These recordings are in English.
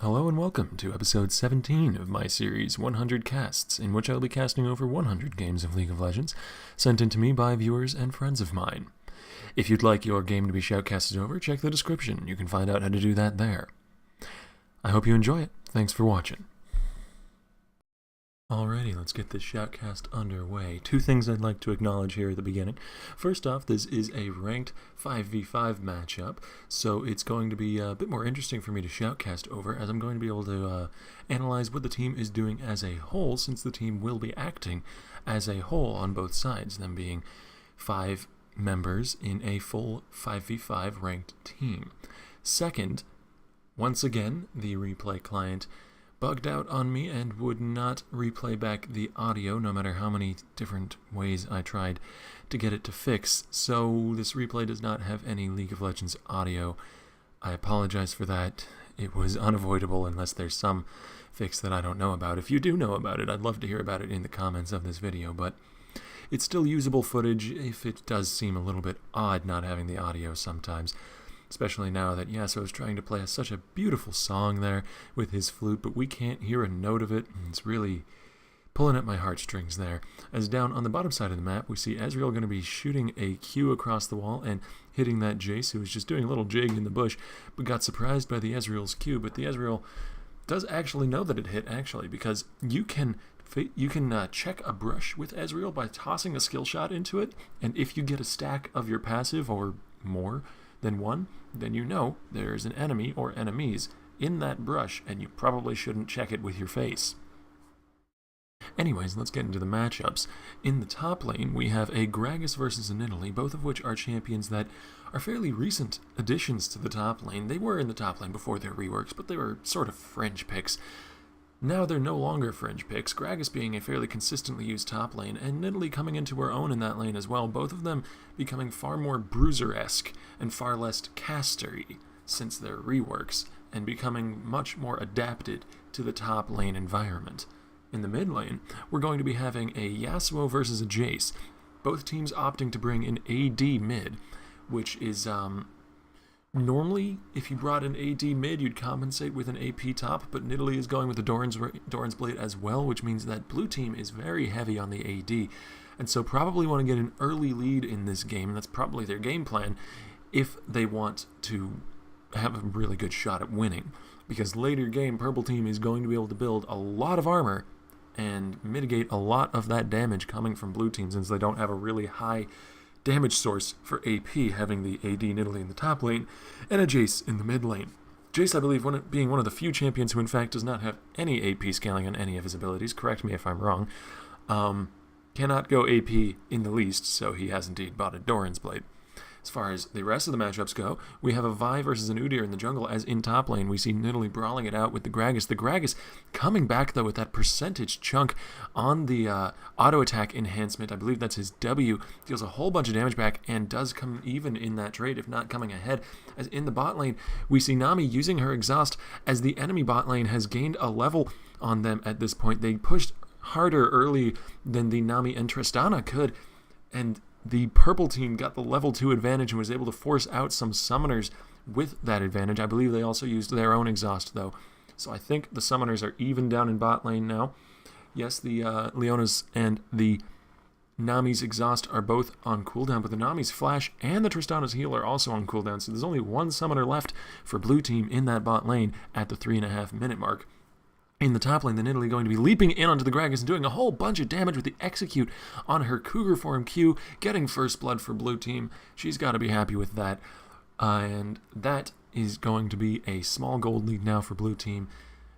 Hello and welcome to episode 17 of my series 100 Casts, in which I will be casting over 100 games of League of Legends, sent in to me by viewers and friends of mine. If you'd like your game to be shoutcasted over, check the description. You can find out how to do that there. I hope you enjoy it. Thanks for watching. Alrighty, let's get this shoutcast underway. Two things I'd like to acknowledge here at the beginning. First off, this is a ranked 5v5 matchup, so it's going to be a bit more interesting for me to shoutcast over, as I'm going to be able to analyze what the team is doing as a whole, since the team will be acting as a whole on both sides, them being 5 members in a full 5v5 ranked team. Second, once again, the replay client bugged out on me and would not replay back the audio no matter how many different ways I tried to get it to fix, so this replay does not have any League of Legends audio. I apologize for that. It was unavoidable unless there's some fix that I don't know about. If you do know about it, I'd love to hear about it in the comments of this video, but it's still usable footage if it does seem a little bit odd not having the audio sometimes. Especially now that Yasuo is trying to play such a beautiful song there with his flute, but we can't hear a note of it. It's really pulling at my heartstrings there. As down on the bottom side of the map, we see Ezreal going to be shooting a Q across the wall and hitting that Jace, who was just doing a little jig in the bush, but got surprised by the Ezreal's Q. But the Ezreal does actually know that it hit, actually, because you can check a brush with Ezreal by tossing a skill shot into it, and if you get a stack of your passive or more than one, then you know there's an enemy or enemies in that brush, and you probably shouldn't check it with your face. Anyways, let's get into the matchups. In the top lane, we have a Gragas versus a Nidalee, both of which are champions that are fairly recent additions to the top lane. They were in the top lane before their reworks, but they were sort of fringe picks. Now they're no longer fringe picks, Gragas being a fairly consistently used top lane, and Nidalee coming into her own in that lane as well, both of them becoming far more bruiser-esque and far less caster-y since their reworks, and becoming much more adapted to the top lane environment. In the mid lane, we're going to be having a Yasuo versus a Jace, both teams opting to bring an AD mid, which is normally, if you brought an AD mid, you'd compensate with an AP top, but Nidalee is going with the Doran's Blade as well, which means that blue team is very heavy on the AD, and so probably want to get an early lead in this game, and that's probably their game plan if they want to have a really good shot at winning, because later game, purple team is going to be able to build a lot of armor and mitigate a lot of that damage coming from blue team, since they don't have a really high damage source for AP, having the AD Nidalee in the top lane and a Jace in the mid lane. Jace, I believe, being one of the few champions who in fact does not have any AP scaling on any of his abilities, correct me if I'm wrong, cannot go AP in the least, so he has indeed bought a Doran's Blade. As far as the rest of the matchups go, we have a Vi versus an Udyr in the jungle, as in top lane we see Nidalee brawling it out with the Gragas. The Gragas coming back, though, with that percentage chunk on the auto attack enhancement. I believe that's his W. Deals a whole bunch of damage back and does come even in that trade, if not coming ahead. As in the bot lane, we see Nami using her exhaust, as the enemy bot lane has gained a level on them at this point. They pushed harder early than the Nami and Tristana could, and the purple team got the level 2 advantage and was able to force out some summoners with that advantage. I believe they also used their own exhaust, though. So I think the summoners are even down in bot lane now. Yes, the Leona's and the Nami's exhaust are both on cooldown, but the Nami's flash and the Tristana's heal are also on cooldown. So there's only one summoner left for blue team in that bot lane at the 3.5 minute mark. In the top lane, the Nidalee going to be leaping in onto the Gragas and doing a whole bunch of damage with the execute on her Cougar form Q, getting first blood for blue team. She's got to be happy with that. And that is going to be a small gold lead now for blue team,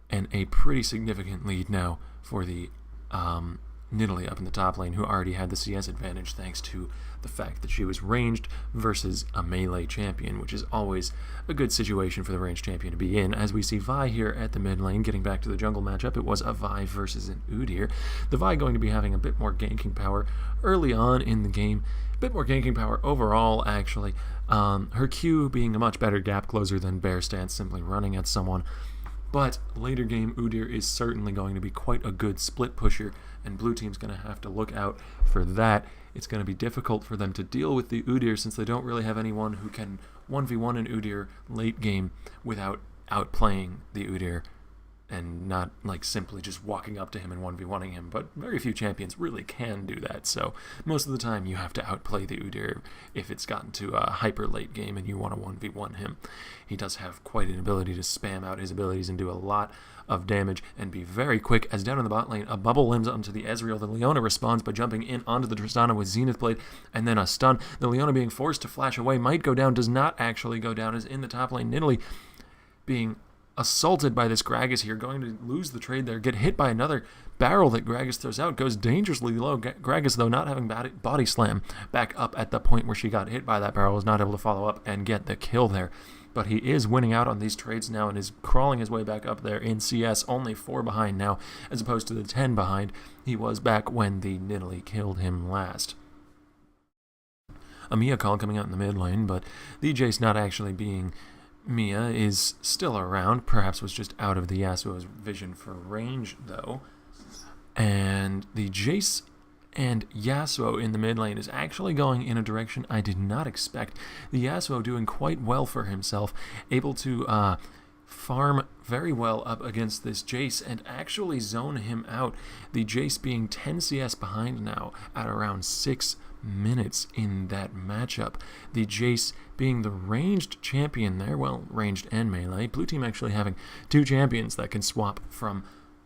and a pretty significant lead now for the Nidalee up in the top lane, who already had the CS advantage thanks to the fact that she was ranged versus a melee champion, which is always a good situation for the ranged champion to be in. As we see Vi here at the mid lane, getting back to the jungle matchup, it was a Vi versus an Udyr. The Vi going to be having a bit more ganking power early on in the game, a bit more ganking power overall, actually. Her Q being a much better gap closer than Bear Stance, simply running at someone. But later game, Udyr is certainly going to be quite a good split pusher, and blue team's going to have to look out for that. It's going to be difficult for them to deal with the Udyr, since they don't really have anyone who can 1v1 an Udyr late game without outplaying the Udyr and not like simply just walking up to him and 1v1ing him, but very few champions really can do that. So most of the time you have to outplay the Udyr if it's gotten to a hyper late game and you want to 1v1 him. He does have quite an ability to spam out his abilities and do a lot of damage and be very quick, as down in the bot lane a bubble limbs onto the Ezreal. The Leona responds by jumping in onto the Tristana with Zenith Blade and then a stun. The Leona being forced to flash away might go down, does not actually go down, as in the top lane Nidalee being assaulted by this Gragas here, going to lose the trade there, get hit by another barrel that Gragas throws out, goes dangerously low. Gragas, though, not having body slam back up at the point where she got hit by that barrel, was not able to follow up and get the kill there. But he is winning out on these trades now and is crawling his way back up there in CS, only 4 behind now, as opposed to the 10 behind he was back when the Nidalee killed him last. A Mia call coming out in the mid lane, but the Jace not actually being Mia is still around, perhaps was just out of the Yasuo's vision for range though. And the Jace and Yasuo in the mid lane is actually going in a direction I did not expect. The Yasuo doing quite well for himself, able to farm very well up against this Jace and actually zone him out. The Jace being 10 CS behind now at around 6 minutes in that matchup. The Jace being the ranged champion there, well, ranged and melee. Blue team actually having 2 champions that can swap from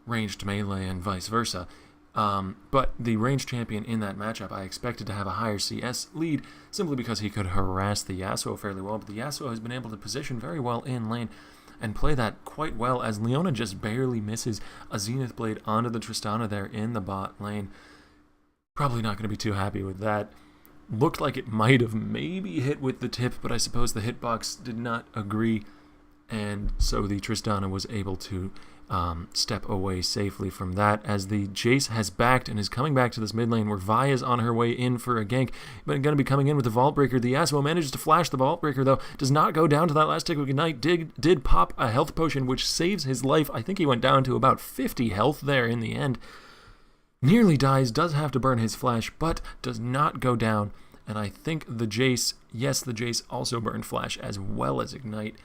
ranged to melee and vice versa. But the ranged champion in that matchup I expected to have a higher CS lead simply because he could harass the Yasuo fairly well, but the Yasuo has been able to position very well in lane and play that quite well, as Leona just barely misses a Zenith Blade onto the Tristana there in the bot lane. Probably not going to be too happy with that. Looked like it might have maybe hit with the tip, but I suppose the hitbox did not agree, and so the Tristana was able to step away safely from that, as the Jace has backed and is coming back to this mid lane where Vi is on her way in for a gank, but going to be coming in with the Vault Breaker. The Yasuo manages to flash the Vault Breaker, though, does not go down to that last tick of Ignite, did pop a health potion, which saves his life. I think he went down to about 50 health there in the end. Nearly dies, does have to burn his flash, but does not go down. And I think the Jace, yes, the Jace also burned flash as well as Ignite.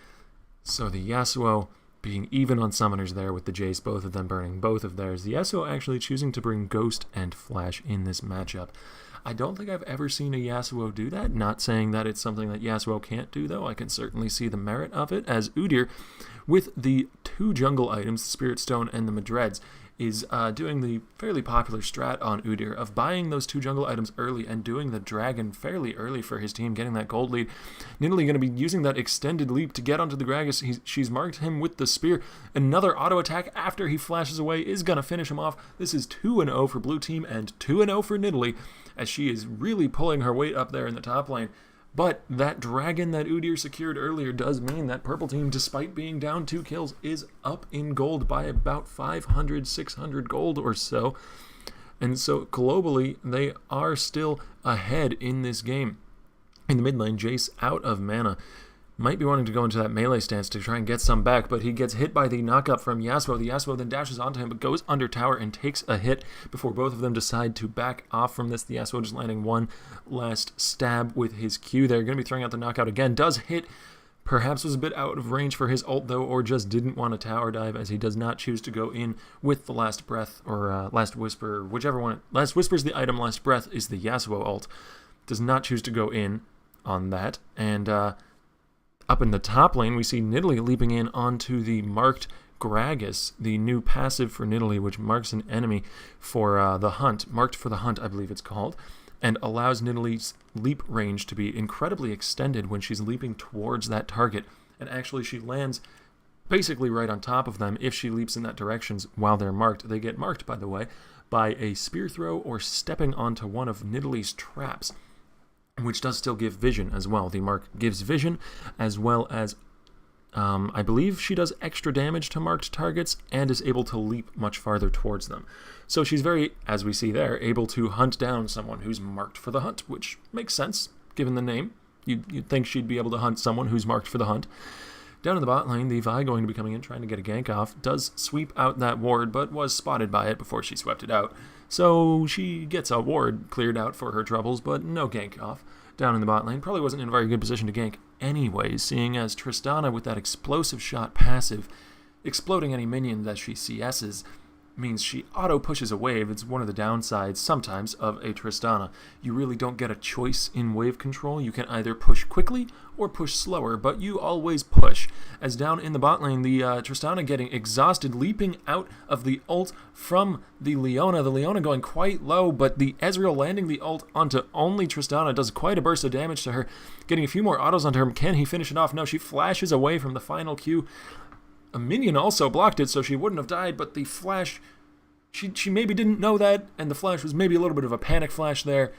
So the Yasuo being even on summoners there with the Jace, both of them burning both of theirs. The Yasuo actually choosing to bring Ghost and Flash in this matchup. I don't think I've ever seen a Yasuo do that. Not saying that it's something that Yasuo can't do, though. I can certainly see the merit of it, as Udyr, with the 2 jungle items, the Spirit Stone and the Madreds, is doing the fairly popular strat on Udyr of buying those 2 jungle items early and doing the dragon fairly early for his team, getting that gold lead. Nidalee going to be using that extended leap to get onto the Gragas. She's marked him with the spear. Another auto attack after he flashes away is going to finish him off. This is 2-0 for Blue Team and 2-0 for Nidalee, as she is really pulling her weight up there in the top lane. But that dragon that Udyr secured earlier does mean that Purple Team, despite being down 2 kills, is up in gold by about 500, 600 gold or so. And so globally, they are still ahead in this game. In the mid lane, Jace out of mana. Might be wanting to go into that melee stance to try and get some back, but he gets hit by the knockup from Yasuo. The Yasuo then dashes onto him, but goes under tower and takes a hit before both of them decide to back off from this. The Yasuo just landing one last stab with his Q there. Going to be throwing out the knockout again. Does hit. Perhaps was a bit out of range for his ult, though, or just didn't want to tower dive, as he does not choose to go in with the Last Breath, or Last Whisper, whichever one. Last Whisper is the item, Last Breath is the Yasuo ult. Does not choose to go in on that, and up in the top lane, we see Nidalee leaping in onto the marked Gragas, the new passive for Nidalee, which marks an enemy for the hunt, marked for the hunt, I believe it's called, and allows Nidalee's leap range to be incredibly extended when she's leaping towards that target. And actually, she lands basically right on top of them if she leaps in that direction while they're marked. They get marked, by the way, by a spear throw or stepping onto one of Nidalee's traps, which does still give vision as well. The mark gives vision, as well as, I believe she does extra damage to marked targets and is able to leap much farther towards them. So she's very, as we see there, able to hunt down someone who's marked for the hunt, which makes sense, given the name. You'd think she'd be able to hunt someone who's marked for the hunt. Down in the bot lane, the Vi going to be coming in, trying to get a gank off, does sweep out that ward, but was spotted by it before she swept it out. So she gets a ward cleared out for her troubles, but no gank off. Down in the bot lane, probably wasn't in a very good position to gank anyways, seeing as Tristana with that explosive shot passive, exploding any minion that she CS's, means she auto-pushes a wave. It's one of the downsides sometimes of a Tristana. You really don't get a choice in wave control. You can either push quickly or push slower, but you always push. As down in the bot lane, the Tristana getting exhausted, leaping out of the ult from the Leona. The Leona going quite low, but the Ezreal landing the ult onto only Tristana does quite a burst of damage to her, getting a few more autos onto her. Can he finish it off? No, she flashes away from the final Q. A minion also blocked it, so she wouldn't have died, but the flash, she maybe didn't know that, and the flash was maybe a little bit of a panic flash there.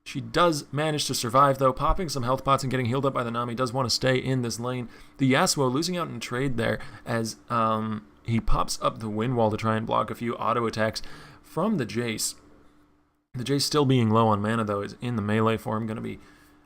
She does manage to survive, though, popping some health pots and getting healed up by the Nami. Does want to stay in this lane. The Yasuo losing out in trade there as he pops up the wind wall to try and block a few auto attacks from the Jace. The Jace still being low on mana, though, is in the melee form, going to be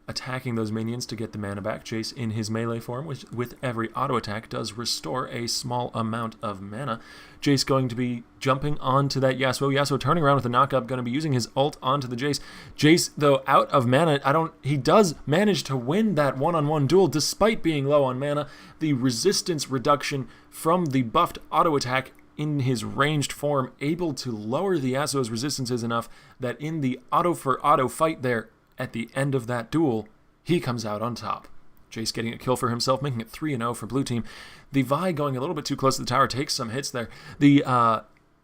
attacking those minions to get the mana back. Jace in his melee form, which with every auto attack does restore a small amount of mana. Jace going to be jumping onto that Yasuo. Yasuo turning around with a knock-up, going to be using his ult onto the Jace. Jace, though, out of mana. He does manage to win that one-on-one duel despite being low on mana. The resistance reduction from the buffed auto attack in his ranged form, able to lower the Yasuo's resistances enough that in the auto-for-auto fight there, at the end of that duel, he comes out on top. Jace getting a kill for himself, making it 3-0 for blue team. The Vi going a little bit too close to the tower, takes some hits there.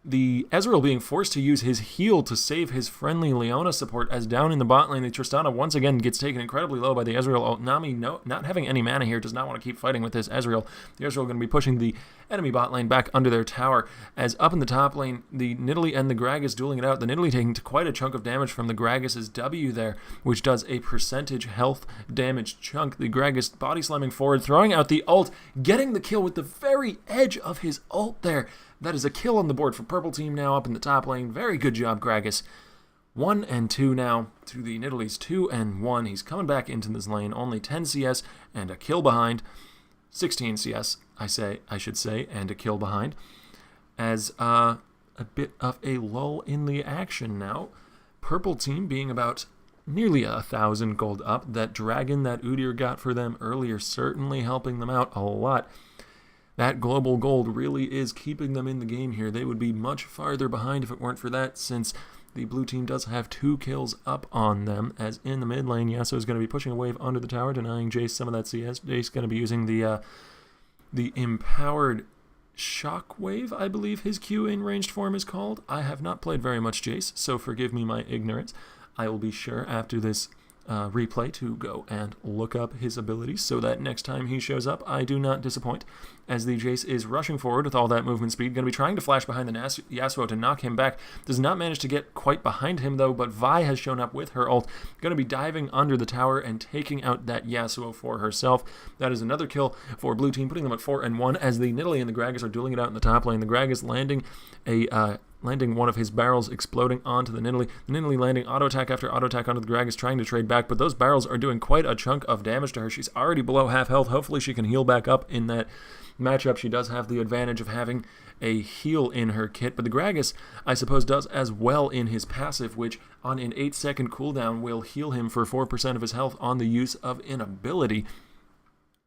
The Ezreal being forced to use his heal to save his friendly Leona support, as down in the bot lane, the Tristana once again gets taken incredibly low by the Ezreal ult. Nami, not having any mana here, does not want to keep fighting with this Ezreal. The Ezreal going to be pushing the enemy bot lane back under their tower, as up in the top lane, the Nidalee and the Gragas dueling it out. The Nidalee taking quite a chunk of damage from the Gragas' W there, which does a percentage health damage chunk. The Gragas body slamming forward, throwing out the ult, getting the kill with the very edge of his ult there. That is a kill on the board for purple team now up in the top lane. Very good job, Gragas. 1-2 now to the Nidalee's 2-1. He's coming back into this lane. Only 10 CS and a kill behind. 16 CS, I should say, and a kill behind. As a bit of a lull in the action now. Purple team being about nearly 1,000 gold up. That dragon that Udyr got for them earlier certainly helping them out a lot. That global gold really is keeping them in the game here. They would be much farther behind if it weren't for that, since the blue team does have 2 kills up on them, as in the mid lane, Yasuo is going to be pushing a wave under the tower, denying Jace some of that CS. Jace going to be using the empowered Shockwave, I believe his Q in ranged form is called. I have not played very much Jace, so forgive me my ignorance. I will be sure after this replay to go and look up his abilities so that next time he shows up, I do not disappoint. As the Jace is rushing forward with all that movement speed, going to be trying to flash behind the Yasuo to knock him back. Does not manage to get quite behind him though, but Vi has shown up with her ult. Going to be diving under the tower and taking out that Yasuo for herself. That is another kill for blue team, putting them at 4-1 as the Nidalee and the Gragas are dueling it out in the top lane. The Gragas landing one of his barrels, exploding onto the Nidalee. The Nidalee landing auto attack after auto attack onto the Gragas, trying to trade back, but those barrels are doing quite a chunk of damage to her. She's already below half health. Hopefully she can heal back up in that matchup. She does have the advantage of having a heal in her kit, but the Gragas, I suppose, does as well in his passive, which on an 8-second cooldown will heal him for 4% of his health on the use of an ability,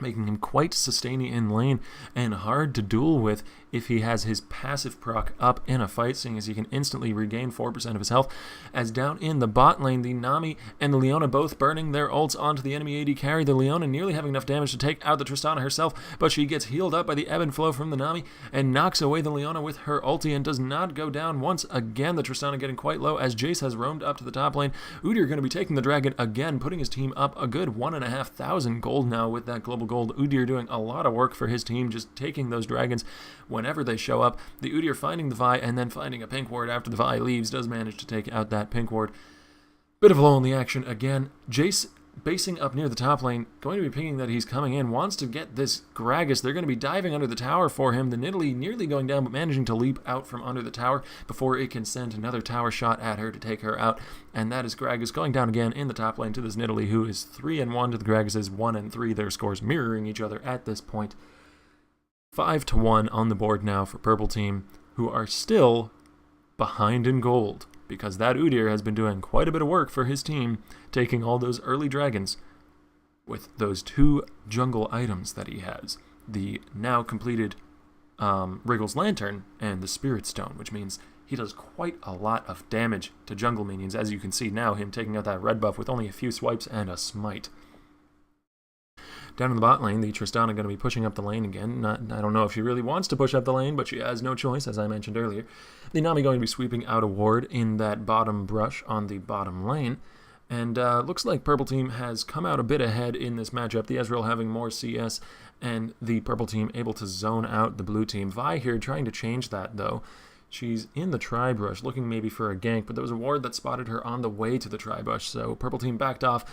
making him quite sustaining in lane and hard to duel with if he has his passive proc up in a fight, seeing as he can instantly regain 4% of his health. As down in the bot lane, the Nami and the Leona both burning their ults onto the enemy AD carry. The Leona nearly having enough damage to take out the Tristana herself, but she gets healed up by the ebb and flow from the Nami and knocks away the Leona with her ulti and does not go down once again. The Tristana getting quite low as Jace has roamed up to the top lane. Udyr going to be taking the dragon again, putting his team up a good 1,500 gold now with that global gold. Udyr doing a lot of work for his team, just taking those dragons whenever they show up. The Udyr finding the Vi and then finding a pink ward after the Vi leaves, does manage to take out that pink ward. Bit of a lull in the action again. Jace basing up near the top lane, going to be pinging that he's coming in, wants to get this Gragas. They're going to be diving under the tower for him. The Nidalee nearly going down, but managing to leap out from under the tower before it can send another tower shot at her to take her out. And that is Gragas going down again in the top lane to this Nidalee, who is 3-1 to the Gragas' 1-3. Their scores mirroring each other at this point. 5-1 on the board now for purple team, who are still behind in gold, because that Udyr has been doing quite a bit of work for his team, taking all those early dragons. with those 2 jungle items that he has. The now completed Wriggle's Lantern and the Spirit Stone, which means he does quite a lot of damage to jungle minions, as you can see now, him taking out that red buff with only a few swipes and a smite. Down in the bot lane, the Tristana going to be pushing up the lane again. I don't know if she really wants to push up the lane, but she has no choice, as I mentioned earlier. The Nami going to be sweeping out a ward in that bottom brush on the bottom lane. And looks like Purple Team has come out a bit ahead in this matchup. The Ezreal having more CS, and the Purple Team able to zone out the Blue Team. Vi here trying to change that, though. She's in the tri-brush, looking maybe for a gank, but there was a ward that spotted her on the way to the tri-brush, so Purple Team backed off,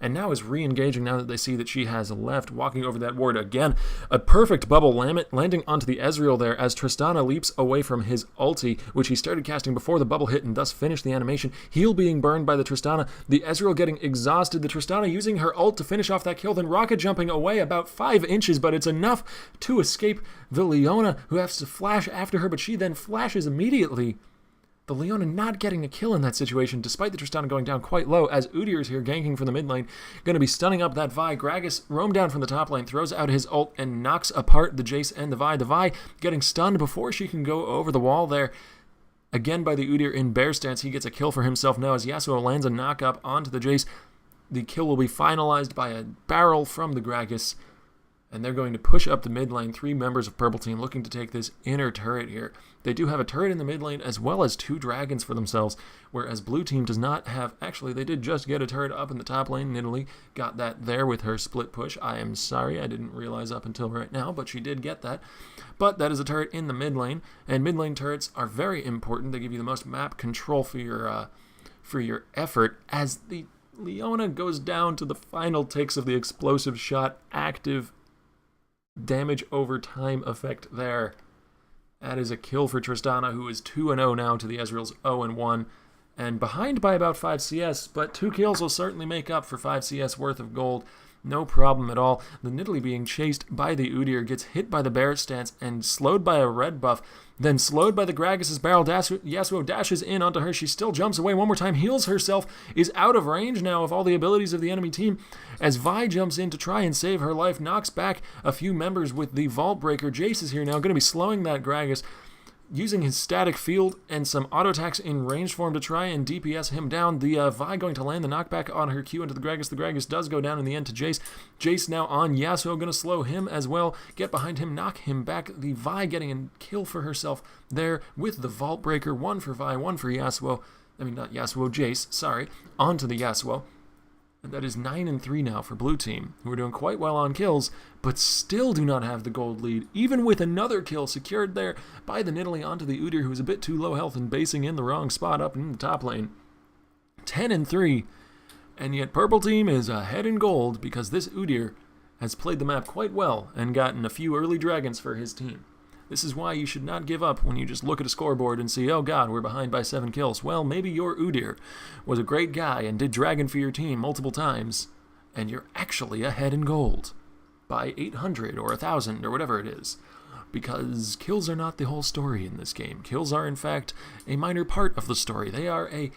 and now is re-engaging now that they see that she has left, walking over that ward again. A perfect bubble landing onto the Ezreal there as Tristana leaps away from his ulti, which he started casting before the bubble hit and thus finished the animation. Heal being burned by the Tristana, the Ezreal getting exhausted, the Tristana using her ult to finish off that kill, then rocket jumping away about 5 inches, but it's enough to escape the Leona, who has to flash after her, but she then flashes immediately. The Leona not getting a kill in that situation, despite the Tristana going down quite low, as Udyr is here ganking from the mid lane, going to be stunning up that Vi. Gragas roam down from the top lane, throws out his ult, and knocks apart the Jace and the Vi. The Vi getting stunned before she can go over the wall there. Again by the Udyr in bear stance, he gets a kill for himself now as Yasuo lands a knock up onto the Jace. The kill will be finalized by a barrel from the Gragas, and they're going to push up the mid lane. 3 members of Purple Team looking to take this inner turret here. They do have a turret in the mid lane as well as 2 dragons for themselves, whereas Blue Team does not have. Actually, they did just get a turret up in the top lane. Nidalee got that there with her split push. I am sorry, I didn't realize up until right now, but she did get that. But that is a turret in the mid lane, and mid lane turrets are very important. They give you the most map control for your effort, as the Leona goes down to the final ticks of the explosive shot active damage over time effect there. That is a kill for Tristana, who is 2-0 now to the Ezreal's 0-1, and behind by about 5 CS, but 2 kills will certainly make up for 5 CS worth of gold. No problem at all. The Nidalee being chased by the Udyr gets hit by the bear stance and slowed by a red buff, then slowed by the Gragas' barrel. Yasuo dashes in onto her. She still jumps away one more time, heals herself, is out of range now of all the abilities of the enemy team as Vi jumps in to try and save her life, knocks back a few members with the Vault Breaker. Jace is here now, going to be slowing that Gragas, using his static field and some auto attacks in range for him to try and DPS him down. The Vi going to land the knockback on her Q into the Gragas. The Gragas does go down in the end to Jace. Jace now on Yasuo, going to slow him as well. Get behind him, knock him back. The Vi getting a kill for herself there with the Vault Breaker. 1 for Vi, 1 for Yasuo. I mean, not Yasuo, Jace, sorry. Onto the Yasuo. And that is 9-3 now for Blue Team, who are doing quite well on kills, but still do not have the gold lead, even with another kill secured there by the Nidalee onto the Udyr, who's a bit too low health and basing in the wrong spot up in the top lane. 10-3, and yet Purple Team is ahead in gold because this Udyr has played the map quite well and gotten a few early dragons for his team. This is why you should not give up when you just look at a scoreboard and see, oh god, we're behind by 7 kills. Well, maybe your Udyr was a great guy and did dragon for your team multiple times, and you're actually ahead in gold by 800 or 1,000 or whatever it is. Because kills are not the whole story in this game. Kills are, in fact, a minor part of the story. They are a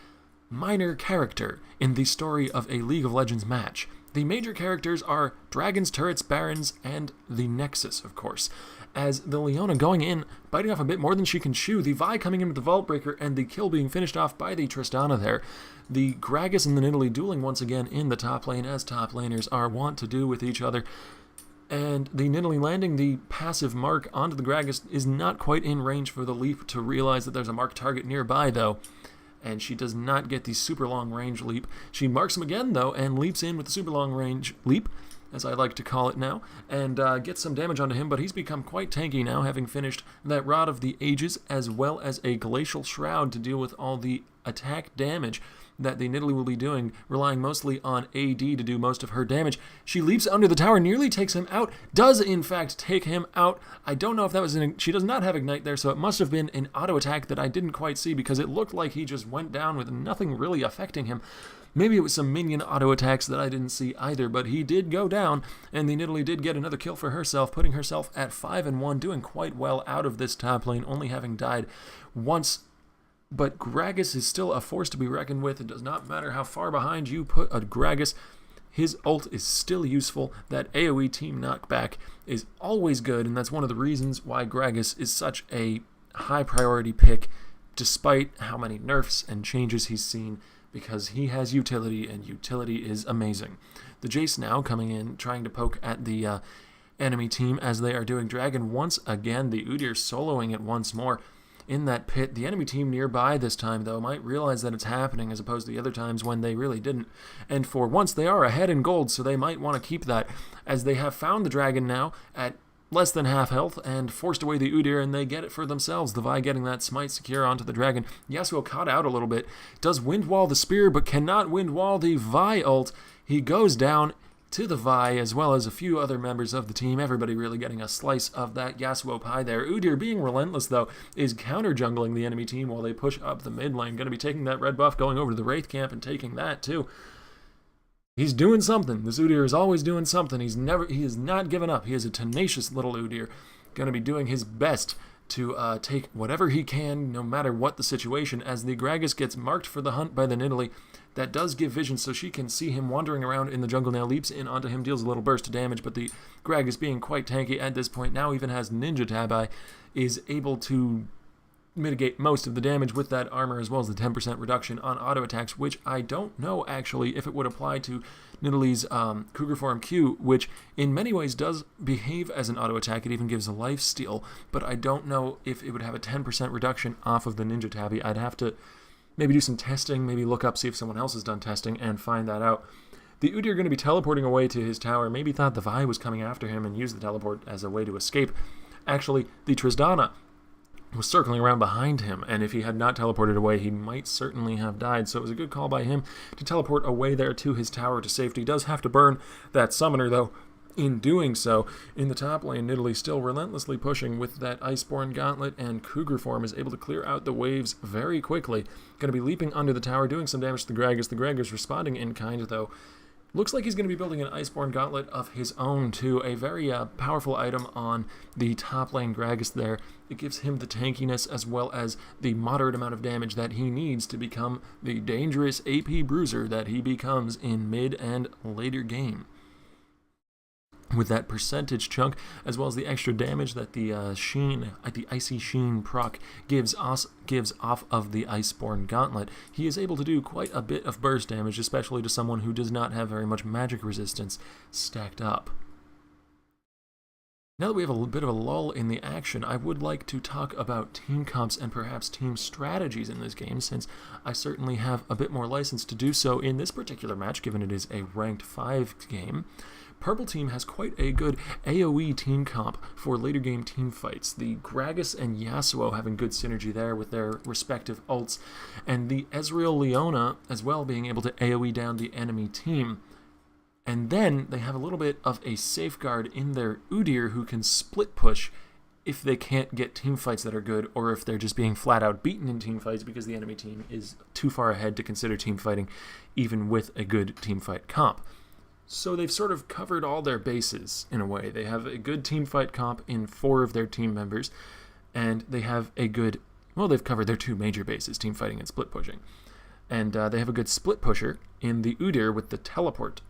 minor character in the story of a League of Legends match. The major characters are dragons, turrets, barons, and the Nexus, of course. As the Leona going in, biting off a bit more than she can chew, the Vi coming in with the Vault Breaker, and the kill being finished off by the Tristana there. The Gragas and the Nidalee dueling once again in the top lane, as top laners are wont to do with each other. And the Nidalee landing the passive mark onto the Gragas is not quite in range for the leap to realize that there's a marked target nearby, though. And she does not get the super long range leap. She marks him again, though, and leaps in with the super long range leap, as I like to call it now, and gets some damage onto him, but he's become quite tanky now, having finished that Rod of the Ages, as well as a Glacial Shroud to deal with all the attack damage that the Nidalee will be doing, relying mostly on AD to do most of her damage. She leaps under the tower, nearly takes him out, does in fact take him out. I don't know if that was she does not have Ignite there, so it must have been an auto attack that I didn't quite see, because it looked like he just went down with nothing really affecting him. Maybe it was some minion auto attacks that I didn't see either, but he did go down, and the Nidalee did get another kill for herself, putting herself at 5-1, doing quite well out of this top lane, only having died once. But Gragas is still a force to be reckoned with. It does not matter how far behind you put a Gragas. his ult is still useful. That AoE team knockback is always good, and that's one of the reasons why Gragas is such a high priority pick, despite how many nerfs and changes he's seen, because he has utility, and utility is amazing. The Jace now coming in, trying to poke at the enemy team as they are doing Dragon once again. The Udyr soloing it once more in that pit. The enemy team nearby this time, though, might realize that it's happening as opposed to the other times when they really didn't. And for once, they are ahead in gold, so they might want to keep that, as they have found the Dragon now at less than half health and forced away the Udyr, and they get it for themselves. The Vi getting that smite secure onto the Dragon. Yasuo caught out a little bit. Does wind wall the spear, but cannot wind wall the Vi ult. He goes down to the Vi, as well as a few other members of the team. Everybody really getting a slice of that Yasuo pie there. Udyr, being relentless, though, is counter-jungling the enemy team while they push up the mid lane. Going to be taking that red buff, going over to the Wraith camp and taking that, too. He's doing something. This Udyr is always doing something. He has not given up. He is a tenacious little Udyr. Going to be doing his best to take whatever he can, no matter what the situation, as the Gragas gets marked for the hunt by the Nidalee. That does give vision, so she can see him wandering around in the jungle now, leaps in onto him, deals a little burst of damage, but the Gragas, being quite tanky at this point, now even has Ninja Tabi, is able to mitigate most of the damage with that armor, as well as the 10% reduction on auto attacks, which I don't know actually if it would apply to Nidalee's Cougar Form Q, which in many ways does behave as an auto attack. It even gives a life steal, but I don't know if it would have a 10% reduction off of the Ninja Tabi. I'd have to maybe do some testing, maybe look up, see if someone else has done testing, and find that out. The Udyr going to be teleporting away to his tower. Maybe thought the Vi was coming after him and used the teleport as a way to escape. Actually, the Tristana was circling around behind him, and if he had not teleported away, he might certainly have died. So it was a good call by him to teleport away there to his tower to safety. He does have to burn that summoner, though. In doing so, in the top lane, Nidalee still relentlessly pushing with that Iceborne Gauntlet, and Cougar Form is able to clear out the waves very quickly. Going to be leaping under the tower, doing some damage to the Gragas. The Gragas responding in kind, though. Looks like he's going to be building an Iceborne Gauntlet of his own, too. A very powerful item on the top lane Gragas there. It gives him the tankiness as well as the moderate amount of damage that he needs to become the dangerous AP bruiser that he becomes in mid and later game. With that percentage chunk, as well as the extra damage that the Icy Sheen proc gives off of the Iceborne Gauntlet, he is able to do quite a bit of burst damage, especially to someone who does not have very much magic resistance stacked up. Now that we have a bit of a lull in the action, I would like to talk about team comps and perhaps team strategies in this game, since I certainly have a bit more license to do so in this particular match, given it is a ranked 5 game. Purple team has quite a good AoE team comp for later game team fights. The Gragas and Yasuo having good synergy there with their respective ults, and the Ezreal Leona as well being able to AoE down the enemy team. And then they have a little bit of a safeguard in their Udyr, who can split push if they can't get team fights that are good, or if they're just being flat out beaten in team fights because the enemy team is too far ahead to consider team fighting, even with a good team fight comp. So they've sort of covered all their bases in a way. They have a good team fight comp in 4 of their team members, and they have a good, well, they've covered their 2 major bases, team fighting and split pushing. And they have a good split pusher in the Udyr with the teleport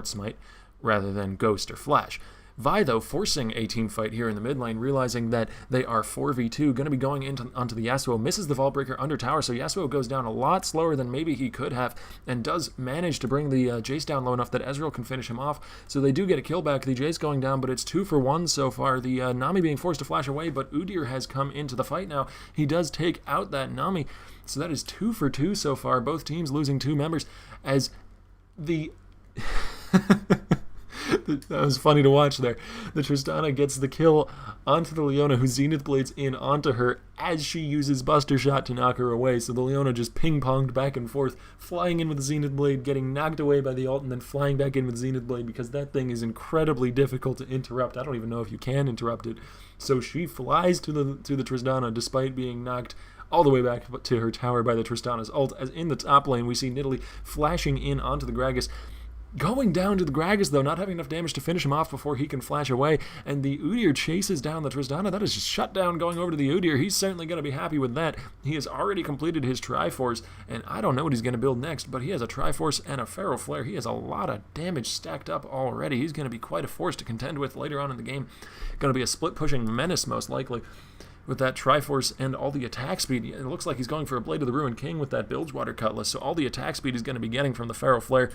smite, rather than ghost or flash. Vi, though, forcing a team fight here in the mid lane, realizing that they are 4v2, going to be going onto the Yasuo, misses the Vault Breaker under tower, so Yasuo goes down a lot slower than maybe he could have, and does manage to bring the Jace down low enough that Ezreal can finish him off, so they do get a kill back. The Jace going down, but it's 2 for 1 so far. The Nami being forced to flash away, but Udyr has come into the fight now. He does take out that Nami, so that is 2 for 2 so far, both teams losing 2 members, as the... That was funny to watch there. The Tristana gets the kill onto the Leona, who Zenith Blades in onto her as she uses Buster Shot to knock her away. So the Leona just ping-ponged back and forth, flying in with the Zenith Blade, getting knocked away by the ult, and then flying back in with Zenith Blade, because that thing is incredibly difficult to interrupt. I don't even know if you can interrupt it. So she flies to the Tristana despite being knocked all the way back to her tower by the Tristana's ult. As in the top lane, we see Nidalee flashing in onto the Gragas, Going down to the Gragas, though, not having enough damage to finish him off before he can flash away, and the Udyr chases down the Tristana. That is just shut down going over to the Udyr. He's certainly going to be happy with that. He has already completed his Triforce, and I don't know what he's going to build next, but he has a Triforce and a Feral Flare. He has a lot of damage stacked up already. He's going to be quite a force to contend with later on in the game. Going to be a split-pushing menace, most likely, with that Triforce and all the attack speed. It looks like he's going for a Blade of the Ruined King with that Bilgewater Cutlass, so all the attack speed he's going to be getting from the Feral Flare,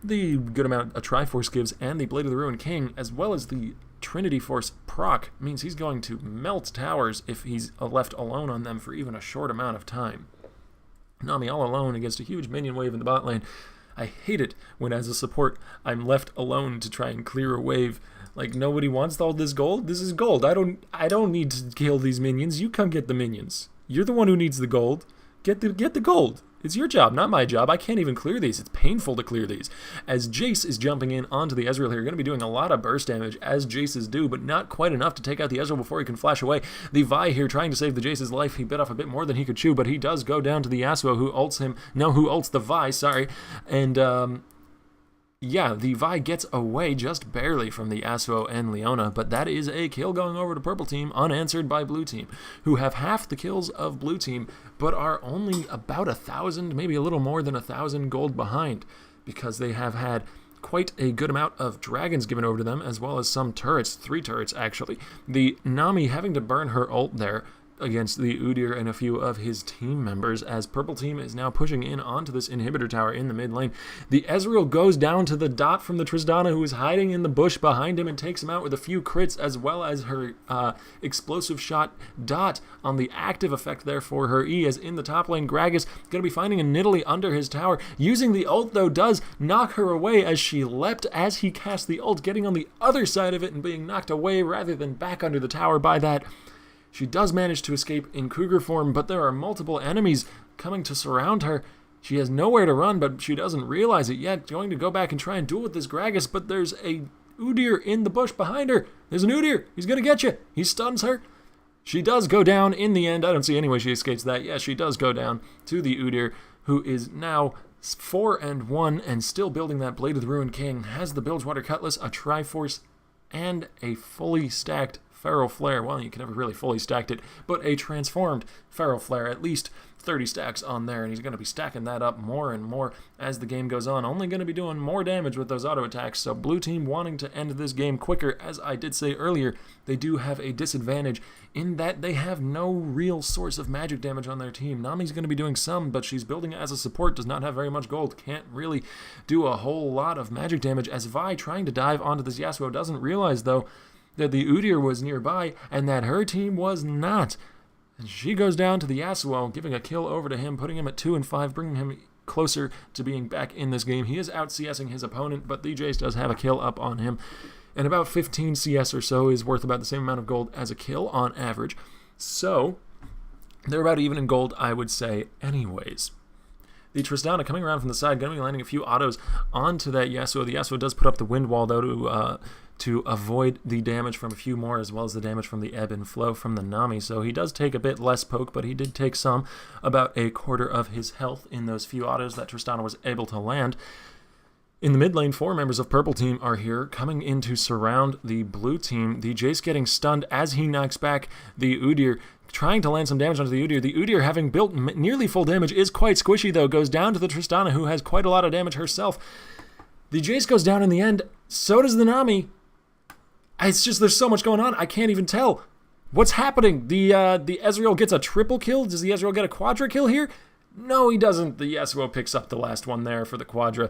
the good amount a Triforce gives, and the Blade of the Ruined King, as well as the Trinity Force proc, means he's going to melt towers if he's left alone on them for even a short amount of time. Nami all alone against a huge minion wave in the bot lane. I hate it when, as a support, I'm left alone to try and clear a wave. Like, nobody wants all this gold? This is gold. I don't need to kill these minions. You come get the minions. You're the one who needs the gold. Get the gold. It's your job, not my job. I can't even clear these. It's painful to clear these. As Jace is jumping in onto the Ezreal here, going to be doing a lot of burst damage, as Jace's do, but not quite enough to take out the Ezreal before he can flash away. The Vi here trying to save the Jace's life. He bit off a bit more than he could chew, but he does go down to the Yasuo, who ults him. No, who ults the Vi, sorry. And, yeah, the Vi gets away just barely from the Yasuo and Leona, but that is a kill going over to Purple Team, unanswered by Blue Team, who have half the kills of Blue Team, but are only about 1,000, maybe a little more than 1,000 gold behind, because they have had quite a good amount of dragons given over to them, as well as some turrets, 3 turrets actually. The Nami having to burn her ult there against the Udyr and a few of his team members, as Purple Team is now pushing in onto this inhibitor tower in the mid lane. The Ezreal goes down to the dot from the Tristana, who is hiding in the bush behind him, and takes him out with a few crits, as well as her explosive shot dot on the active effect there for her E, as in the top lane, Gragas going to be finding a Nidalee under his tower. Using the ult, though, does knock her away as she leapt as he cast the ult, getting on the other side of it and being knocked away rather than back under the tower by that. She does manage to escape in Cougar form, but there are multiple enemies coming to surround her. She has nowhere to run, but she doesn't realize it yet. Going to go back and try and duel with this Gragas, but there's a Udyr in the bush behind her. There's an Udyr. He's going to get you. He stuns her. She does go down in the end. I don't see any way she escapes that. Yeah, she does go down to the Udyr, who is now 4-1 and still building that Blade of the Ruined King. Has the Bilgewater Cutlass, a Triforce, and a fully stacked Feral Flare. Well, you can never really fully stacked it, but a transformed Feral Flare, at least 30 stacks on there, and he's going to be stacking that up more and more as the game goes on. Only going to be doing more damage with those auto attacks, so Blue Team wanting to end this game quicker. As I did say earlier, they do have a disadvantage in that they have no real source of magic damage on their team. Nami's going to be doing some, but she's building as a support, does not have very much gold, can't really do a whole lot of magic damage, as Vi trying to dive onto this Yasuo doesn't realize, though, that the Udyr was nearby and that her team was not. And she goes down to the Yasuo, giving a kill over to him, putting him at 2 and 5, bringing him closer to being back in this game. He is out CSing his opponent, but the Jace does have a kill up on him. And about 15 CS or so is worth about the same amount of gold as a kill on average. So they're about even in gold, I would say, anyways. The Tristana coming around from the side, going to be landing a few autos onto that Yasuo. The Yasuo does put up the wind wall, though, to avoid the damage from a few more, as well as the damage from the ebb and flow from the Nami. So he does take a bit less poke, but he did take some, about a quarter of his health in those few autos that Tristana was able to land. In the mid lane, 4 members of Purple Team are here, coming in to surround the Blue Team. The Jace getting stunned as he knocks back the Udyr, trying to land some damage onto the Udyr. The Udyr, having built nearly full damage, is quite squishy, though, goes down to the Tristana, who has quite a lot of damage herself. The Jace goes down in the end, so does the Nami. It's just, there's so much going on, I can't even tell. What's happening? The Ezreal gets a triple kill? Does the Ezreal get a quadra kill here? No, he doesn't. The Yasuo picks up the last one there for the quadra.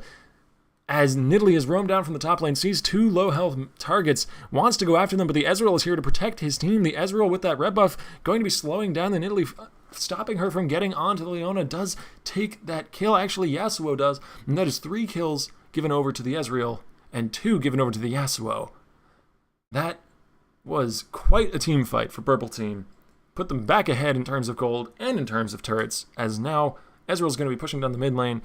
As Nidalee has roamed down from the top lane, sees 2 low health targets, wants to go after them, but the Ezreal is here to protect his team. The Ezreal with that red buff going to be slowing down the Nidalee, stopping her from getting onto the Leona, does take that kill. Actually, Yasuo does, and that is 3 kills given over to the Ezreal and 2 given over to the Yasuo. That was quite a team fight for Purple Team. Put them back ahead in terms of gold and in terms of turrets, as now Ezreal's going to be pushing down the mid lane.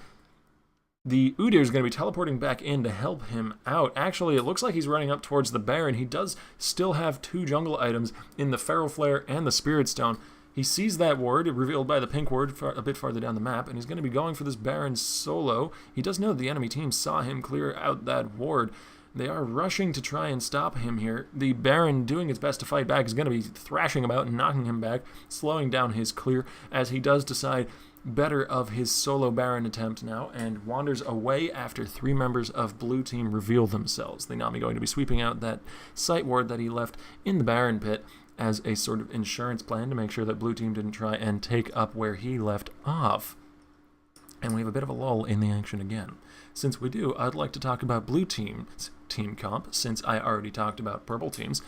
The Udyr is going to be teleporting back in to help him out. Actually, it looks like he's running up towards the Baron. He does still have 2 jungle items in the Feral Flare and the Spirit Stone. He sees that ward, revealed by the pink ward a bit farther down the map, and he's going to be going for this Baron solo. He does know that the enemy team saw him clear out that ward. They are rushing to try and stop him here. The Baron, doing its best to fight back, is going to be thrashing about and knocking him back, slowing down his clear, as he does decide better of his solo Baron attempt now, and wanders away after 3 members of blue team reveal themselves. The Nami going to be sweeping out that sight ward that he left in the Baron pit as a sort of insurance plan to make sure that blue team didn't try and take up where he left off. And we have a bit of a lull in the action again. Since we do, I'd like to talk about blue team's team comp, since I already talked about purple teams.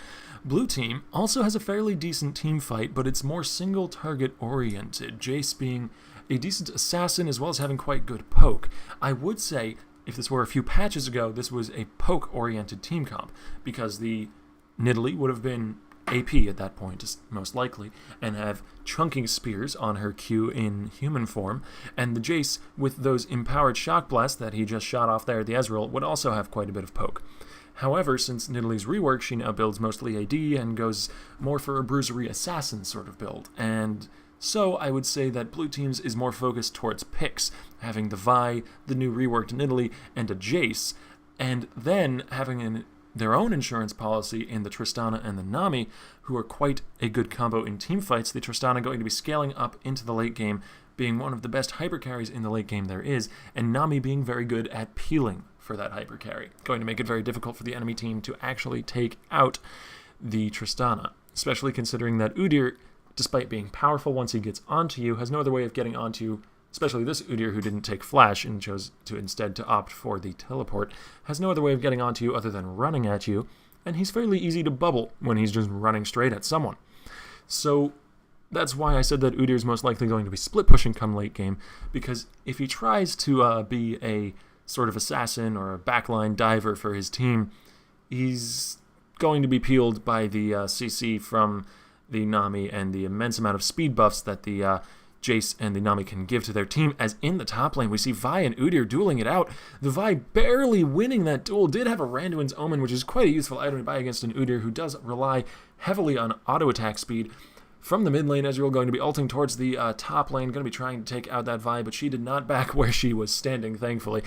Blue team also has a fairly decent team fight, but it's more single target oriented, Jace being a decent assassin as well as having quite good poke. I would say, if this were a few patches ago, this was a poke oriented team comp, because the Nidalee would have been AP at that point, most likely, and have chunking spears on her Q in human form, and the Jace, with those empowered shock blasts that he just shot off there at the Ezreal, would also have quite a bit of poke. However, since Nidalee's rework, she now builds mostly AD and goes more for a bruisery assassin sort of build, and so I would say that blue teams is more focused towards picks, having the Vi, the new reworked Nidalee, and a Jace, and then having their own insurance policy in the Tristana and the Nami, who are quite a good combo in team fights. The Tristana going to be scaling up into the late game, being one of the best hyper carries in the late game there is, and Nami being very good at peeling for that hyper carry, going to make it very difficult for the enemy team to actually take out the Tristana, especially considering that Udyr, despite being powerful once he gets onto you, has no other way of getting onto you. Especially this Udyr, who didn't take Flash and chose to instead to opt for the teleport, has no other way of getting onto you other than running at you, and he's fairly easy to bubble when he's just running straight at someone. So that's why I said that Udyr is most likely going to be split pushing come late game, because if he tries to be a sort of assassin or a backline diver for his team, he's going to be peeled by the CC from the Nami and the immense amount of speed buffs that the Jace and the Nami can give to their team, as in the top lane we see Vi and Udyr dueling it out. The Vi barely winning that duel, did have a Randuin's Omen, which is quite a useful item to buy against an Udyr who does rely heavily on auto attack speed. From the mid lane, Ezreal going to be ulting towards the top lane, going to be trying to take out that Vi, but she did not back where she was standing, thankfully.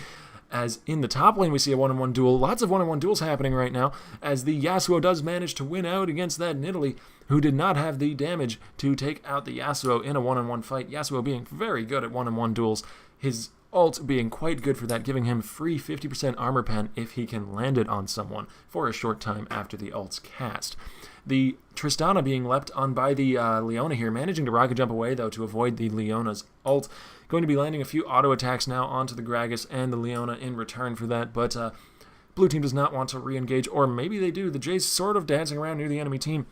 As in the top lane, we see a 1-on-1 duel. Lots of 1-on-1 duels happening right now, as the Yasuo does manage to win out against that Nidalee, who did not have the damage to take out the Yasuo in a 1-on-1 fight. Yasuo being very good at 1-on-1 duels, his ult being quite good for that, giving him free 50% armor pen if he can land it on someone for a short time after the ult's cast. The Tristana being leapt on by the Leona here, managing to rocket jump away, though, to avoid the Leona's ult. Going to be landing a few auto attacks now onto the Gragas and the Leona in return for that, but blue team does not want to re-engage, or maybe they do. The Jace sort of dancing around near the enemy team.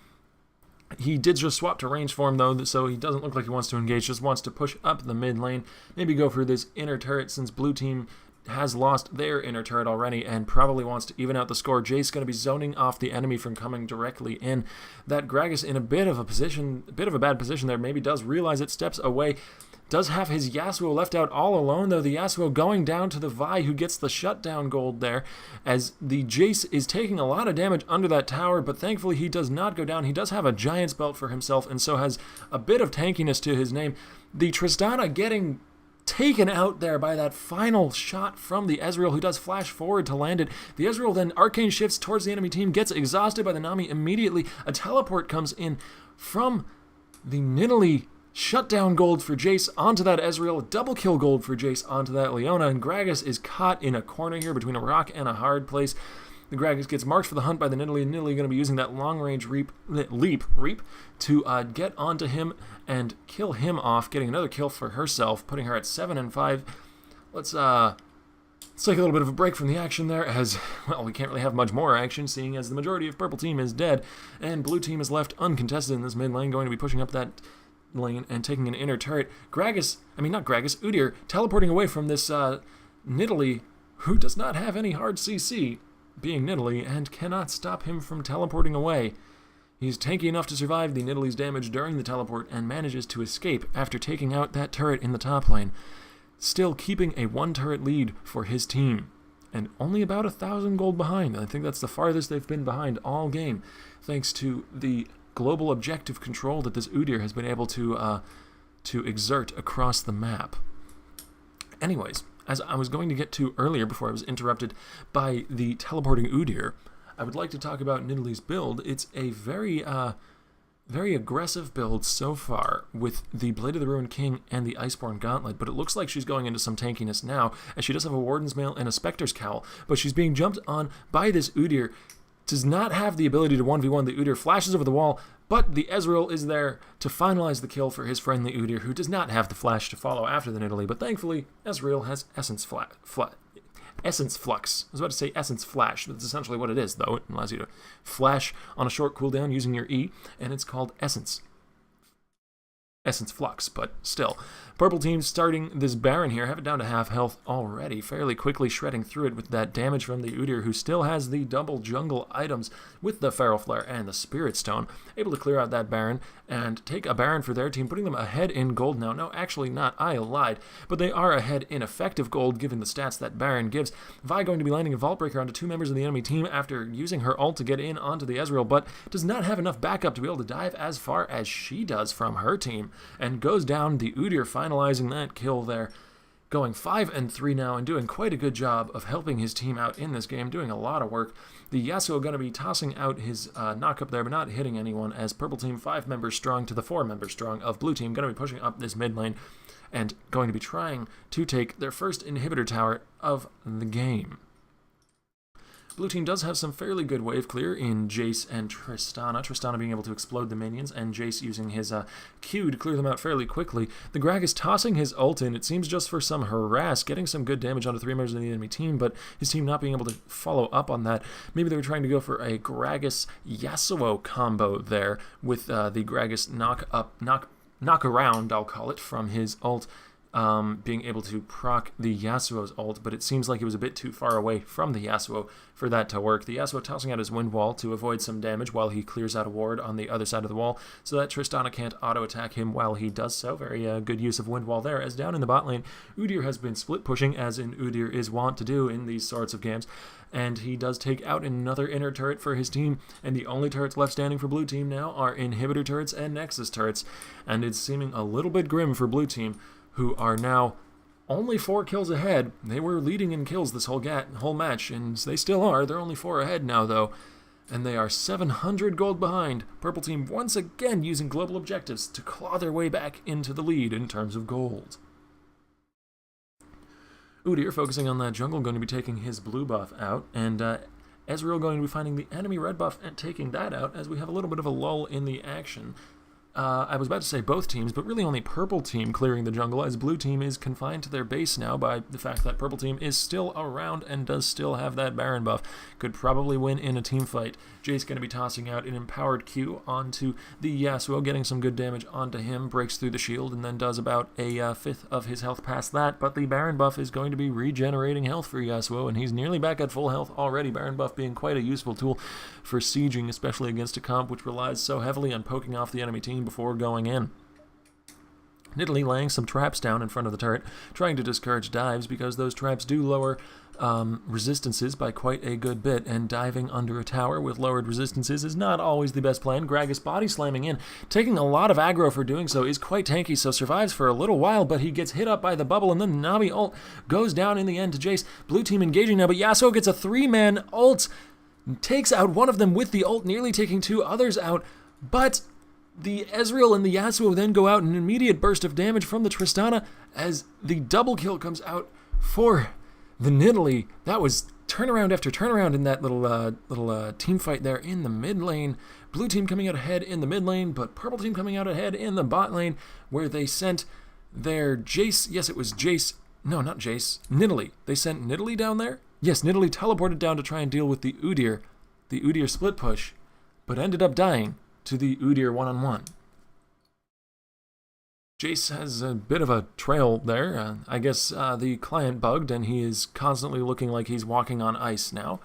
He did just swap to range form, though, so he doesn't look like he wants to engage, just wants to push up the mid lane, maybe go for this inner turret, since blue team has lost their inner turret already and probably wants to even out the score. Jace going to be zoning off the enemy from coming directly in. That Gragas in a bit of a bad position there, maybe does realize it, steps away, does have his Yasuo left out all alone, though. The Yasuo going down to the Vi, who gets the shutdown gold there, as the Jace is taking a lot of damage under that tower, but thankfully he does not go down. He does have a Giant's Belt for himself, and so has a bit of tankiness to his name. The Tristana getting taken out there by that final shot from the Ezreal, who does flash forward to land it. The Ezreal then arcane shifts towards the enemy team, gets exhausted by the Nami immediately. A teleport comes in from the Nidalee. Shutdown gold for Jace onto that Ezreal, double kill gold for Jace onto that Leona, and Gragas is caught in a corner here between a rock and a hard place. The Gragas gets marked for the hunt by the Nidalee, and Nidalee going to be using that long-range leap to get onto him and kill him off, getting another kill for herself, putting her at 7-5. Let's take a little bit of a break from the action there, as, well, we can't really have much more action, seeing as the majority of purple team is dead, and blue team is left uncontested in this mid lane, going to be pushing up that lane and taking an inner turret. Udyr teleporting away from this Nidalee, who does not have any hard CC, being Nidalee, and cannot stop him from teleporting away. He's tanky enough to survive the Nidalee's damage during the teleport and manages to escape after taking out that turret in the top lane, still keeping a 1-turret lead for his team, and only about 1,000 gold behind. I think that's the farthest they've been behind all game, thanks to the global objective control that this Udyr has been able to exert across the map. Anyways, as I was going to get to earlier before I was interrupted by the teleporting Udyr, I would like to talk about Nidalee's build. It's a very aggressive build so far with the Blade of the Ruined King and the Iceborne Gauntlet, but it looks like she's going into some tankiness now, as she does have a Warden's Mail and a Spectre's Cowl, but she's being jumped on by this Udyr. Does not have the ability to 1v1 the Udyr, flashes over the wall, but the Ezreal is there to finalize the kill for his friendly Udyr, who does not have the flash to follow after the Nidalee, but thankfully Ezreal has Essence Flux. I was about to say Essence Flash. That's essentially what it is, though. It allows you to flash on a short cooldown using your E, and it's called Essence Flux, but still. Purple team starting this Baron here, have it down to half health already, fairly quickly shredding through it with that damage from the Udyr, who still has the double jungle items with the Feral Flare and the Spirit Stone, able to clear out that Baron and take a Baron for their team, putting them ahead in gold now. No, actually not, I lied, but they are ahead in effective gold given the stats that Baron gives. Vi going to be landing a Vault Breaker onto two members of the enemy team after using her ult to get in onto the Ezreal, but does not have enough backup to be able to dive as far as she does from her team, and goes down. The Udyr finalizing that kill there, going 5-3 now and doing quite a good job of helping his team out in this game, doing a lot of work. The Yasuo going to be tossing out his knock up there, but not hitting anyone, as purple team 5 members strong to the 4 members strong of blue team going to be pushing up this mid lane and going to be trying to take their first inhibitor tower of the game. Blue team does have some fairly good wave clear in Jace and Tristana. Tristana being able to explode the minions, and Jace using his Q to clear them out fairly quickly. The Gragas tossing his ult in, it seems just for some harass, getting some good damage onto 3 members of the enemy team, but his team not being able to follow up on that. Maybe they were trying to go for a Gragas Yasuo combo there, with the Gragas knock around, I'll call it, from his ult. Being able to proc the Yasuo's ult, but it seems like it was a bit too far away from the Yasuo for that to work. The Yasuo tossing out his wind wall to avoid some damage while he clears out a ward on the other side of the wall, so that Tristana can't auto-attack him while he does so. Very good use of wind wall there, as down in the bot lane, Udyr has been split pushing, as in Udyr is wont to do in these sorts of games, and he does take out another inner turret for his team, and the only turrets left standing for blue team now are inhibitor turrets and nexus turrets, and it's seeming a little bit grim for blue team, who are now only 4 kills ahead. They were leading in kills this whole match, and they still are. They're only 4 ahead now, though, and they are 700 gold behind. Purple team once again using global objectives to claw their way back into the lead in terms of gold. Udyr focusing on that jungle, going to be taking his blue buff out, and Ezreal going to be finding the enemy red buff and taking that out, as we have a little bit of a lull in the action. I was about to say both teams, but really only purple team clearing the jungle, as blue team is confined to their base now by the fact that purple team is still around and does still have that Baron buff. Could probably win in a team fight. Jace going to be tossing out an empowered Q onto the Yasuo, getting some good damage onto him, breaks through the shield, and then does about a fifth of his health past that, but the Baron buff is going to be regenerating health for Yasuo, and he's nearly back at full health already. Baron buff being quite a useful tool for sieging, especially against a comp which relies so heavily on poking off the enemy team before going in. Nidalee laying some traps down in front of the turret, trying to discourage dives, because those traps do lower resistances by quite a good bit, and diving under a tower with lowered resistances is not always the best plan. Gragas body slamming in, taking a lot of aggro for doing so, is quite tanky, so survives for a little while, but he gets hit up by the bubble, and then Navi ult goes down in the end to Jace. Blue team engaging now, but Yasuo gets a 3-man ult, takes out one of them with the ult, nearly taking 2 others out, but the Ezreal and the Yasuo then go out in an immediate burst of damage from the Tristana, as the double kill comes out for the Nidalee. That was turnaround after turnaround in that little team fight there in the mid lane. Blue team coming out ahead in the mid lane, but purple team coming out ahead in the bot lane, where they sent their Jace. Yes, it was Jace. No, not Jace. Nidalee. They sent Nidalee down there. Yes, Nidalee teleported down to try and deal with the Udyr split push, but ended up dying to the Udyr one-on-one. Jace has a bit of a trail there. I guess the client bugged, and he is constantly looking like he's walking on ice now.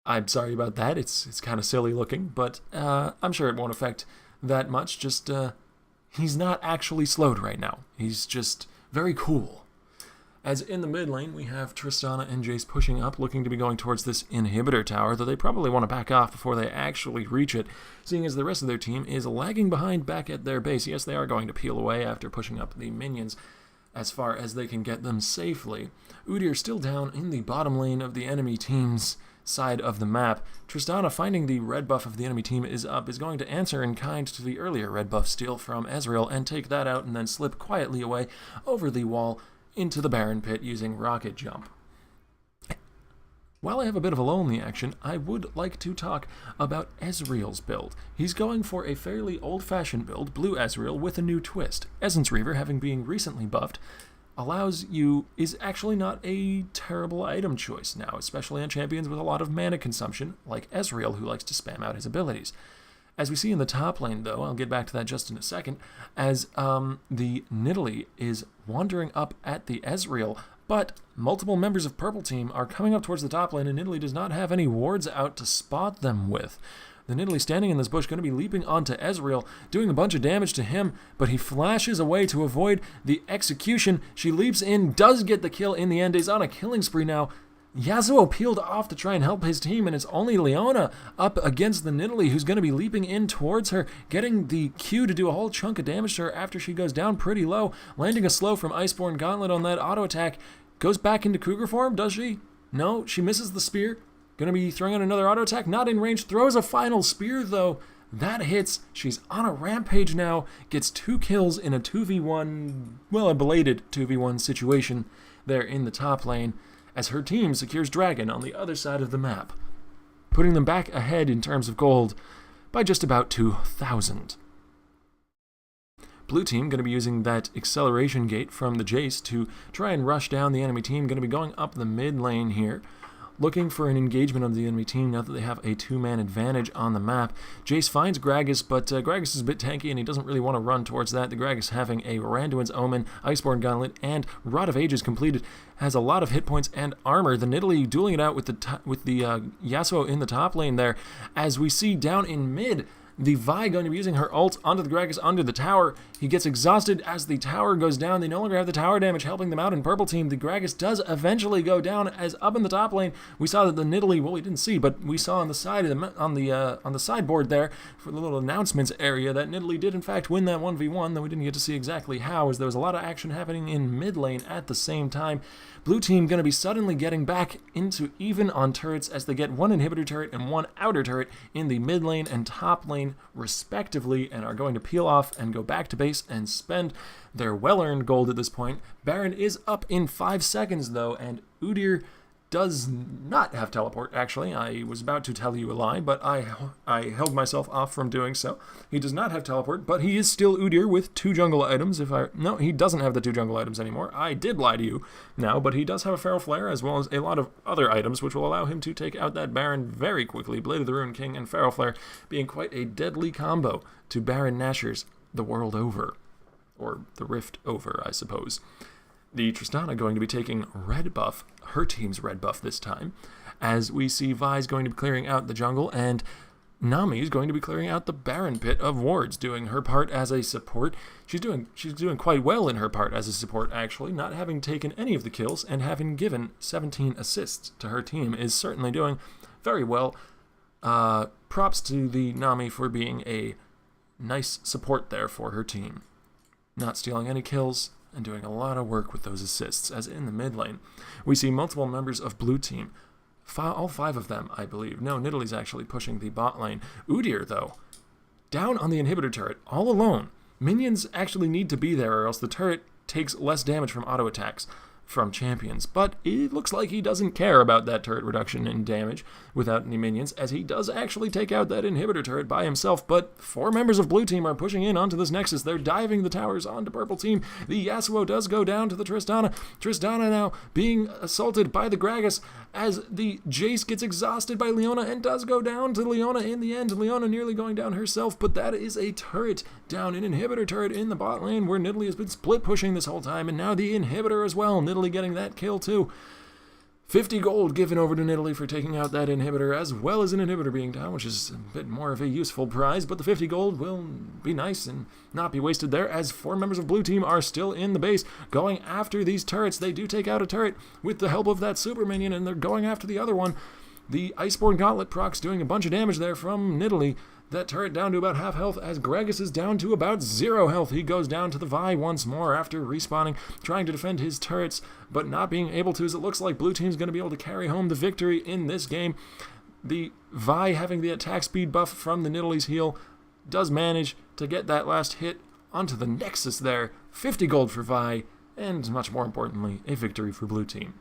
I'm sorry about that. It's kind of silly looking, but I'm sure it won't affect that much. Just, he's not actually slowed right now. He's just very cool. As in the mid lane, we have Tristana and Jayce pushing up, looking to be going towards this inhibitor tower, though they probably want to back off before they actually reach it, seeing as the rest of their team is lagging behind back at their base. Yes, they are going to peel away after pushing up the minions as far as they can get them safely. Udyr still down in the bottom lane of the enemy team's side of the map. Tristana, finding the red buff of the enemy team is up, is going to answer in kind to the earlier red buff steal from Ezreal and take that out and then slip quietly away over the wall into the Baron pit using Rocket Jump. While I have a bit of a lull in the action, I would like to talk about Ezreal's build. He's going for a fairly old-fashioned build, Blue Ezreal, with a new twist. Essence Reaver, having been recently buffed, is actually not a terrible item choice now, especially on champions with a lot of mana consumption, like Ezreal, who likes to spam out his abilities. As we see in the top lane, though, I'll get back to that just in a second, as the Nidalee is wandering up at the Ezreal, but multiple members of Purple Team are coming up towards the top lane, and Nidalee does not have any wards out to spot them with. The Nidalee standing in this bush, going to be leaping onto Ezreal, doing a bunch of damage to him, but he flashes away to avoid the execution. She leaps in, does get the kill in the end, is on a killing spree now. Yasuo peeled off to try and help his team, and it's only Leona up against the Nidalee, who's going to be leaping in towards her, getting the Q to do a whole chunk of damage to her after she goes down pretty low, landing a slow from Iceborne Gauntlet on that auto attack. Goes back into Cougar form, does she? No, she misses the spear. Going to be throwing out another auto attack, not in range, throws a final spear though. That hits. She's on a rampage now, gets 2 kills in a 2v1, well, a belated 2v1 situation there in the top lane, as her team secures Dragon on the other side of the map, putting them back ahead in terms of gold by just about 2,000. Blue team going to be using that acceleration gate from the Jayce to try and rush down the enemy team, going to be going up the mid lane here, looking for an engagement of the enemy team now that they have a 2-man advantage on the map. Jayce finds Gragas, but Gragas is a bit tanky and he doesn't really want to run towards that. The Gragas having a Randuin's Omen, Iceborne Gauntlet, and Rod of Ages completed, has a lot of hit points and armor. The Nidalee dueling it out with the Yasuo in the top lane there, as we see down in mid, the Vi going to be using her ult onto the Gragas under the tower. He gets exhausted as the tower goes down. They no longer have the tower damage helping them out in Purple Team. The Gragas does eventually go down, as up in the top lane we saw that the Nidalee, well, we didn't see, but we saw on the side of on the sideboard there for the little announcements area that Nidalee did in fact win that 1v1, though we didn't get to see exactly how, as there was a lot of action happening in mid lane at the same time. Blue team going to be suddenly getting back into even on turrets, as they get 1 inhibitor turret and 1 outer turret in the mid lane and top lane respectively, and are going to peel off and go back to base and spend their well-earned gold at this point. Baron is up in 5 seconds though, and Udyr does not have teleport. Actually, I was about to tell you a lie, but I held myself off from doing so. He does not have teleport, but he is still Udyr with 2 jungle items. No, he doesn't have the 2 jungle items anymore. I did lie to you now, but he does have a Feral Flare as well as a lot of other items, which will allow him to take out that Baron very quickly. Blade of the Ruined King and Feral Flare being quite a deadly combo to Baron Nashor's the world over, or the rift over, I suppose. The Tristana going to be taking red buff, her team's red buff this time, as we see Vi's going to be clearing out the jungle, and Nami is going to be clearing out the Baron pit of wards, doing her part as a support. She's doing quite well in her part as a support, actually, not having taken any of the kills and having given 17 assists to her team is certainly doing very well. Props to the Nami for being a nice support there for her team. Not stealing any kills and doing a lot of work with those assists, as in the mid lane we see multiple members of Blue team, all 5 of them, I believe. No, Nidalee's actually pushing the bot lane. Udyr, though, down on the inhibitor turret, all alone. Minions actually need to be there, or else the turret takes less damage from auto attacks from champions, but it looks like he doesn't care about that turret reduction in damage without any minions, as he does actually take out that inhibitor turret by himself. But 4 members of Blue team are pushing in onto this Nexus. They're diving the towers onto Purple team. The Yasuo does go down to the Tristana. Tristana now being assaulted by the Gragas, as the Jayce gets exhausted by Leona and does go down to Leona in the end. Leona nearly going down herself, but that is a turret down, an inhibitor turret in the bot lane, where Nidalee has been split pushing this whole time, and now the inhibitor as well. Nidalee getting that kill too. 50 gold given over to Nidalee for taking out that inhibitor, as well as an inhibitor being down, which is a bit more of a useful prize, but the 50 gold will be nice and not be wasted there, as 4 members of blue team are still in the base going after these turrets. They do take out a turret with the help of that super minion, and they're going after the other one. The Iceborne Gauntlet proc's doing a bunch of damage there from Nidalee. That turret down to about half health, as Gragas is down to about 0 health. He goes down to the Vi once more after respawning, trying to defend his turrets, but not being able to, as it looks like blue team's going to be able to carry home the victory in this game. The Vi, having the attack speed buff from the Nidalee's heal, does manage to get that last hit onto the Nexus there. 50 gold for Vi, and much more importantly, a victory for blue team.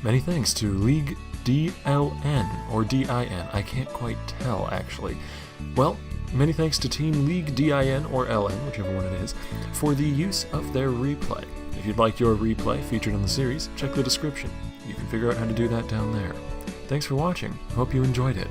Many thanks to League DLN, or DIN, I can't quite tell actually. Well, many thanks to Team League DIN, or LN, whichever one it is, for the use of their replay. If you'd like your replay featured on the series, check the description. You can figure out how to do that down there. Thanks for watching, hope you enjoyed it.